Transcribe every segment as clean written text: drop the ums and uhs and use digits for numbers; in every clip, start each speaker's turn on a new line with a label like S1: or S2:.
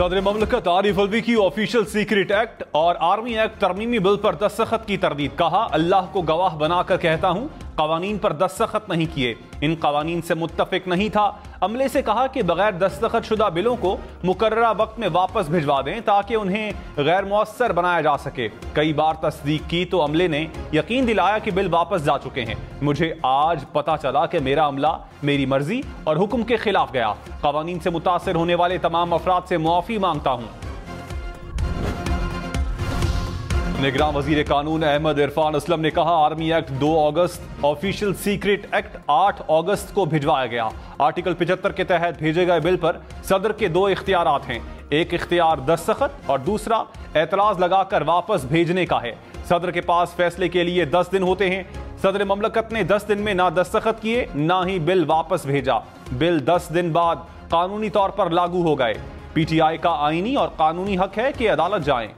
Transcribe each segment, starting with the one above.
S1: सदर ममलकत आरिफ अलवी की official secret act और आर्मी एक्ट तरमीमी बिल पर दस्तखत की तरदीद। कहा, अल्लाह को गवाह बनाकर कहता हूं, कवानीन पर दस्तखत नहीं किए, इन कवानीन से मुत्तफिक नहीं था। अमले से कहा कि बगैर दस्तखत शुदा बिलों को मुकर्ररा वक्त में वापस भिजवा दें ताकि उन्हें गैर मुअस्सर बनाया जा सके। कई बार तस्दीक की तो अमले ने यकीन दिलाया कि बिल वापस जा चुके हैं। मुझे आज पता चला कि मेरा अमला मेरी मर्जी और हुक्म के खिलाफ गया। कवानीन से मुतासिर होने वाले तमाम अफराद से मुआफी मांगता हूं। निगरान वजीर कानून अहमद इरफान असलम ने कहा, आर्मी एक्ट 2 अगस्त, ऑफिशियल सीक्रेट एक्ट 8 अगस्त को भिजवाया गया। आर्टिकल 75 के तहत भेजे गए बिल पर सदर के 2 इख्तियारात हैं। एक इख्तियार दस्तखत और दूसरा एतराज लगाकर वापस भेजने का है। सदर के पास फैसले के लिए 10 दिन होते हैं। सदर ममलकत ने 10 दिन में ना दस्तखत किए ना ही बिल वापस भेजा। बिल 10 दिन बाद कानूनी तौर पर लागू हो गए। PTI का आईनी और कानूनी हक है कि अदालत जाएं।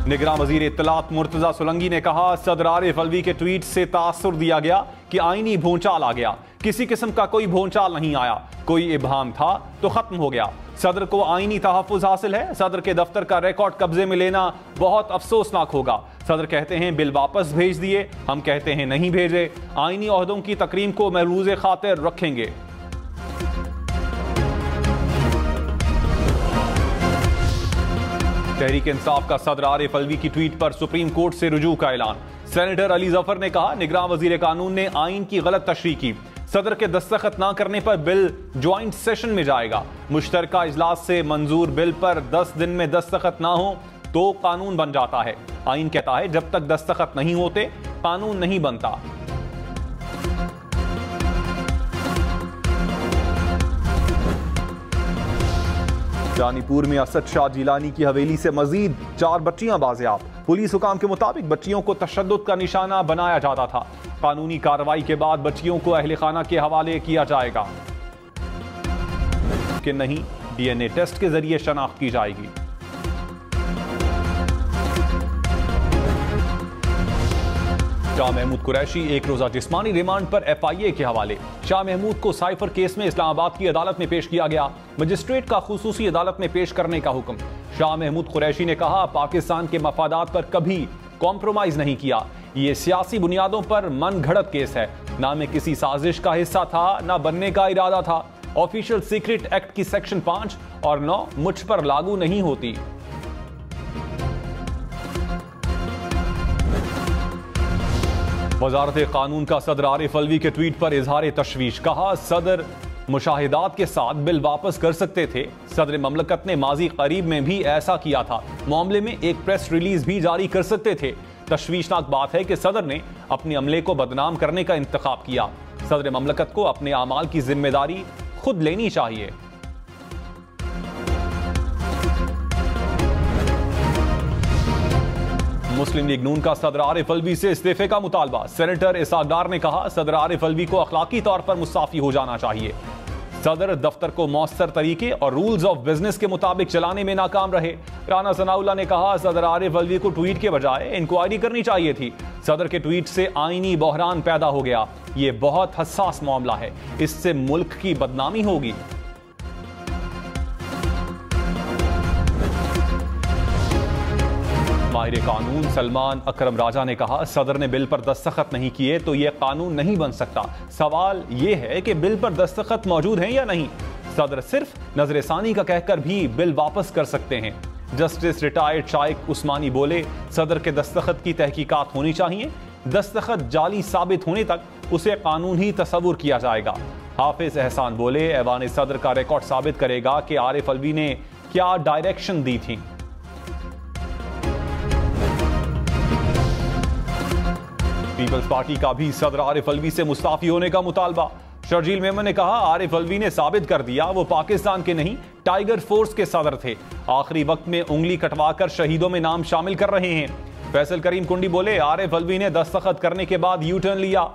S1: निगरान वजीर इत्तलात मुर्तजा सोलंकी ने कहा, सदर आरिफ अलवी के ट्वीट से तासुर दिया गया कि आईनी भूचाल आ गया। किसी किस्म का कोई भूचाल नहीं आया, कोई इबहाम था तो खत्म हो गया। सदर को आईनी तहफ़्फ़ुज़ हासिल है। सदर के दफ्तर का रिकॉर्ड कब्जे में लेना बहुत अफसोसनाक होगा। सदर कहते हैं बिल वापस भेज दिए, हम कहते हैं नहीं भेजे। आईनी ओहदों की तकरीम को महरूज़ खातिर रखेंगे। तहरीक इंसाफ का सदर आरिफ अलवी की ट्वीट पर सुप्रीम कोर्ट से रुजू का ऐलान। सेनेटर अली जफर ने कहा, निगरान वजीर कानून ने आइन की गलत तशरीह की। सदर के दस्तखत न करने पर बिल ज्वाइंट सेशन में जाएगा। मुश्तरका इजलास से मंजूर बिल पर 10 दिन में दस्तखत ना हो तो कानून बन जाता है। आइन कहता है जब तक दस्तखत नहीं होते कानून नहीं बनता। जानीपुर में असद शाह जिलानी की हवेली से मजीद 4 बच्चियां बाजियाब। पुलिस हुकाम के मुताबिक बच्चियों को तशद्दुद का निशाना बनाया जाता था। कानूनी कार्रवाई के बाद बच्चियों को अहले खाना के हवाले किया जाएगा कि नहीं, DNA टेस्ट के जरिए शनाख्त की जाएगी। शाह महमूद कुरैशी एक रोजा जिस्मानी रिमांड पर FIA के हवाले। शाह महमूद को साइफर केस में इस्लामाबाद की अदालत में पेश किया गया। मजिस्ट्रेट का खुसूसी अदालत में पेश करने का हुक्म। शाह महमूद कुरैशी ने कहा, पाकिस्तान के मफादात पर कभी कॉम्प्रोमाइज नहीं किया। ये सियासी बुनियादों पर मन घड़त केस है। ना मैं किसी साजिश का हिस्सा था ना बनने का इरादा था। ऑफिशियल सीक्रेट एक्ट की सेक्शन 5 और 9 मुझ पर लागू नहीं होती। वजारत कानून का सदर आरिफ अलवी के ट्वीट पर इजहार तशवीश। कहा, सदर मुशाहिदात के साथ बिल वापस कर सकते थे। सदर ममलकत ने माजी करीब में भी ऐसा किया था। मामले में एक प्रेस रिलीज भी जारी कर सकते थे। तशवीशनाक बात है कि सदर ने अपने अमले को बदनाम करने का इंतखाब किया। सदर ममलकत को अपने अमाल की जिम्मेदारी खुद लेनी चाहिए। मुस्लिम लीग नून का सदर आरिफ अलवी से इस्तीफे का मुतालबा। सेनेटर इसाक डार ने कहा, सदर आरिफ अलवी को अखलाकी तौर पर मुस्ताफी हो जाना चाहिए। सदर दफ्तर को मौसर तरीके और रूल्स ऑफ बिजनेस के मुताबिक चलाने में नाकाम रहे। राना सनाउल्लाह ने कहा, सदर आरिफ अलवी को ट्वीट के बजाय इंक्वायरी करनी चाहिए थी। सदर के ट्वीट से आईनी बहरान पैदा हो गया। ये बहुत हसास मामला है, इससे मुल्क की बदनामी होगी। माहिर कानून सलमान अकरम राजा ने कहा, सदर ने बिल पर दस्तखत नहीं किए तो यह कानून नहीं बन सकता। सवाल यह है कि बिल पर दस्तखत मौजूद हैं या नहीं। सदर सिर्फ नजरसानी का कहकर भी बिल वापस कर सकते हैं। जस्टिस रिटायर्ड शाइक उस्मानी बोले, सदर के दस्तखत की तहकीकात होनी चाहिए। दस्तखत जाली साबित होने तक उसे कानून ही तस्वुर किया जाएगा। हाफिज एहसान बोले, ऐवान सदर का रिकॉर्ड साबित करेगा कि आरिफ अलवी ने क्या डायरेक्शन दी थी। पीपल्स पार्टी का भी सदर आरिफ अलवी से मुस्ताफी होने का मुतालबा। शर्जील मेमन ने कहा, आरिफ अलवी ने साबित कर दिया वो पाकिस्तान के नहीं टाइगर फोर्स के सदर थे। आखिरी वक्त में उंगली कटवाकर शहीदों में नाम शामिल कर रहे हैं। फैसल करीम कुंडी बोले, आरिफ अलवी ने दस्तखत करने के बाद यू टर्न लिया।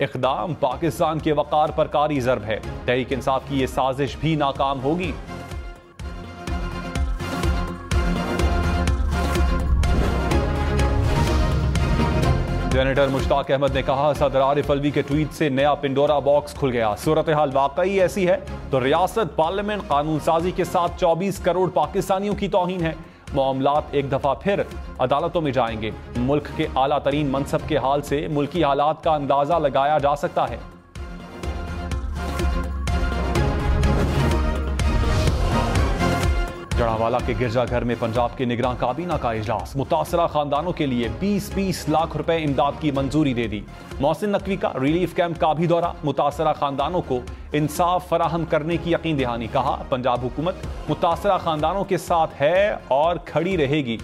S1: इक़दाम पाकिस्तान के वकार पर कारी ज़र्ब है। तहरीक इंसाफ की ये साजिश भी नाकाम होगी। सेनेटर मुश्ताक अहमद ने कहा, सदर आरिफ अलवी के ट्वीट से नया पिंडोरा बॉक्स खुल गया। सूरत हाल वाकई ऐसी है तो रियासत पार्लियामेंट कानून साजी के साथ 24 करोड़ पाकिस्तानियों की तौहीन है। मामलात एक दफा फिर अदालतों में जाएंगे। मुल्क के आला तरीन मनसब के हाल से मुल्की हालात का अंदाजा लगाया जा सकता है। जड़ावाला के गिरजाघर में पंजाब के निगरान काबीना का इजलास। मुतासरा खानदानों के लिए 20-20 लाख रुपए इमदाद की मंजूरी दे दी। मोहसिन नकवी का रिलीफ कैंप का भी दौरा। मुतासरा खानदानों को इंसाफ फराहम करने की यकीन दहानी। कहा, पंजाब हुकूमत मुतासरा खानदानों के साथ है और खड़ी रहेगी।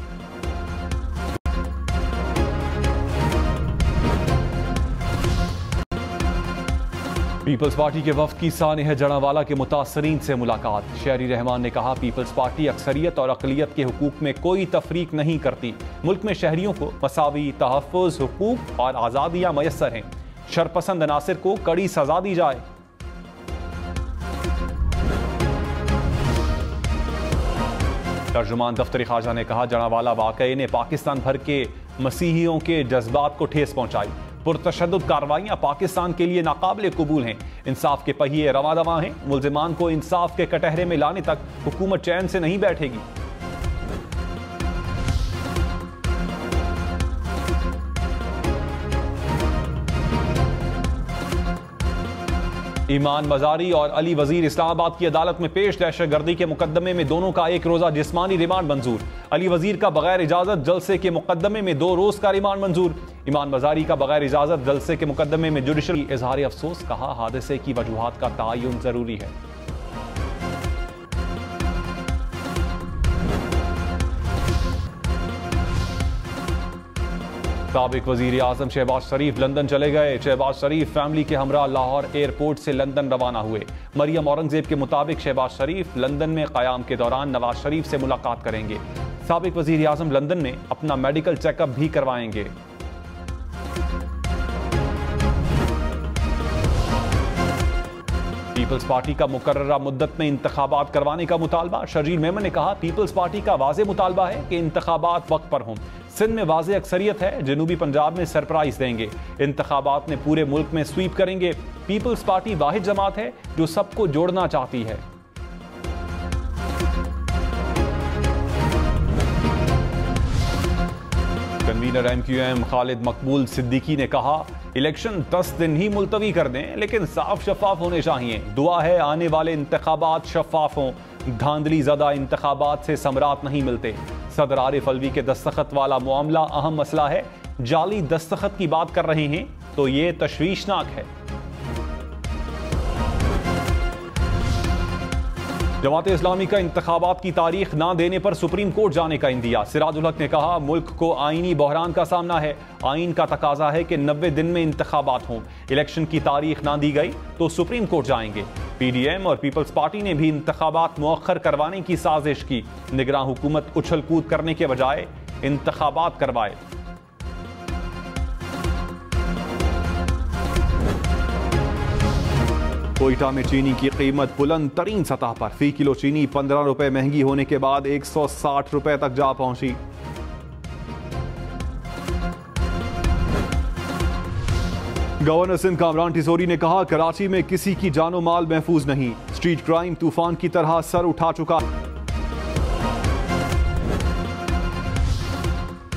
S1: पीपल्स पार्टी के वफ्द की सानह जड़ावाला के मुतासरीन से मुलाकात। शहरी रहमान ने कहा, पीपल्स पार्टी अक्सरियत और अक़लियत के हुकूक में कोई तफरीक नहीं करती। मुल्क में शहरियों को मसावी तहफ़्फ़ुज़, हुकूक और आज़ादियाँ मैसर हैं। शरपसंद अनासिर को कड़ी सजा दी जाए। तर्जुमान दफ्तर ख़ारजा ने कहा, जड़ावाला वाक़ये ने पाकिस्तान भर के मसीहियों के जज्बात को ठेस पहुंचाई। पुरतशद्दुद कार्रवाइयां पाकिस्तान के लिए नाकाबिले कबूल हैं। इंसाफ के पहिए रवां दवां हैं। मुल्जिमान को इंसाफ के कटहरे में लाने तक हुकूमत चैन से नहीं बैठेगी। ईमान मजारी और अली वजीर इस्लामाबाद की अदालत में पेश। दहशतगर्दी के मुकदमे में दोनों का 1 रोजा जिस्मानी रिमांड मंजूर। अली वजीर का बगैर इजाजत जलसे के मुकदमे में 2 रोज का रिमांड मंजूर। ईमान मजारी का बगैर इजाजत जलसे के मुकदमे में जुडिशल इजहार अफसोस। कहा, हादसे की वजूहात का तयन जरूरी है। साबिक वजीर आजम शहबाज शरीफ लंदन चले गए। शहबाज शरीफ फैमिली के हमरा लाहौर एयरपोर्ट से लंदन रवाना हुए। मरियम औरंगजेब के मुताबिक शहबाज शरीफ लंदन में क़याम के दौरान नवाज शरीफ से मुलाकात करेंगे। साबिक वजीर आजम लंदन में अपना मेडिकल चेकअप भी करवाएंगे। पीपल्स पार्टी का मुकर्ररा मुद्दत में इंतखाबात करवाने का मुतालबा। शर्जील मेमन ने कहा, पीपल्स पार्टी का वाज़े मुतालबा है कि इंतखाबात वक्त पर हों। सिंध में वाज़े अक्सरियत है, जनूबी पंजाब में सरप्राइज देंगे। इंतखाबात में पूरे मुल्क में स्वीप करेंगे। पीपल्स पार्टी वाहिद जमात है जो सबको जोड़ना चाहती है। कन्वीनर MQM खालिद मकबूल सिद्दीकी ने कहा, इलेक्शन 10 दिन ही मुलतवी कर दें, लेकिन साफ शफाफ होने चाहिए। दुआ है आने वाले इंतखाबात शफाफ हों। धांधली ज़दा इंतखाबात से समरात नहीं मिलते। सदर आरिफ अलवी के दस्तखत वाला मामला अहम मसला है। जाली दस्तखत की बात कर रहे हैं तो ये तशवीशनाक है। जमात इस्लामी का इंतखाबात की तारीख ना देने पर सुप्रीम कोर्ट जाने का इंदिया। सिराजुल हक ने कहा, मुल्क को आईनी बहरान का सामना है। आइन का तकाजा है कि 90 दिन में इंतखाबात हों। इलेक्शन की तारीख ना दी गई तो सुप्रीम कोर्ट जाएंगे। PDM और पीपल्स पार्टी ने भी इंतखाबात मुअख्खर करवाने की साजिश की। निगरान हुकूमत उछल कूद करने के बजाय इंतखाबात करवाए। कोयटा में चीनी की कीमत बुलंद तरीन सतह पर। फी किलो चीनी 15 रुपए महंगी होने के बाद 160 रुपए तक जा पहुंची। गवर्नर सिंध कामरान टिसोरी ने कहा, कराची में किसी की जानो माल महफूज नहीं। स्ट्रीट क्राइम तूफान की तरह सर उठा चुका।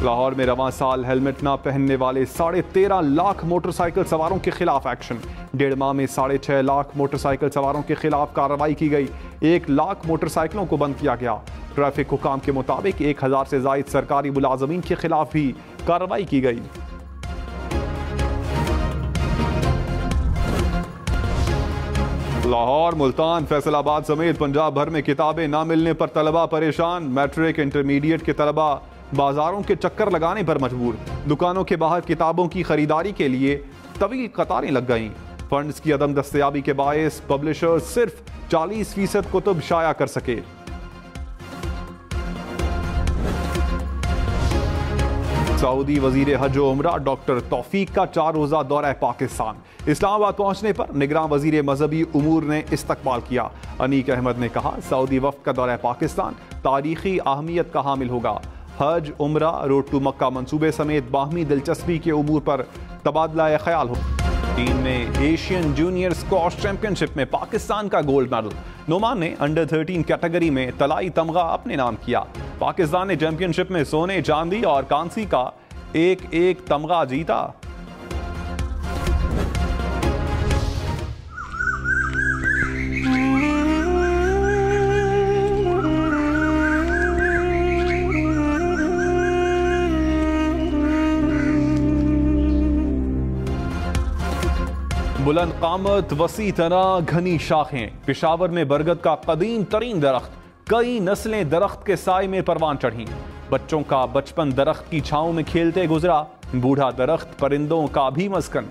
S1: लाहौर में रवां साल हेलमेट न पहनने वाले 13.5 लाख मोटरसाइकिल सवारों के खिलाफ एक्शन। 1.5 माह में 6.5 लाख मोटरसाइकिल सवारों के खिलाफ कार्रवाई की गई। 1 लाख मोटरसाइकिलों को बंद किया गया। ट्रैफिक हुकाम के मुताबिक 1000 से जायद सरकारी मुलाजमीन के खिलाफ भी कार्रवाई की गई। लाहौर, मुल्तान, फैसलाबाद समेत पंजाब भर में किताबें ना मिलने पर तलबा परेशान। मैट्रिक इंटरमीडिएट के तलबा बाजारों के चक्कर लगाने पर मजबूर। दुकानों के बाहर किताबों की खरीदारी के लिए तवील कतारें लग गईं। फंड्स की अदम दस्तयाबी के बायस पब्लिशर्स सिर्फ 40% कुतुब शाया कर सके। सऊदी वजीर हज और उमरा डॉक्टर तौफीक का 4 रोजा दौरा पाकिस्तान। इस्लामाबाद पहुंचने पर निगरान वजीर मजहबी उमूर ने इस्तकबाल किया। अनीक अहमद ने कहा, सऊदी वफ्द का दौरा पाकिस्तान तारीखी अहमियत का हामिल होगा। हज, उमरा, रोड टू मक्का मंसूबे समेत बाहमी दिलचस्पी के उमूर पर तबादला ख्याल हो। टीम ने एशियन जूनियर स्क्वॉश चैंपियनशिप में पाकिस्तान का गोल्ड मेडल। नोमान ने अंडर 13 कैटेगरी में तलाई तमगा अपने नाम किया। पाकिस्तान ने चैंपियनशिप में सोने, चांदी और कांसी का एक एक तमगा जीता। बुलंद कामत, वसी तना, घनी शाखें। पेशावर में बरगद का कदीम तरीन दरख्त, कई नस्लें दरख्त के साए में परवान चढ़ी। बच्चों का बचपन दरख्त की छांव में खेलते गुजरा, बूढ़ा दरख्त परिंदों का भी मस्कन।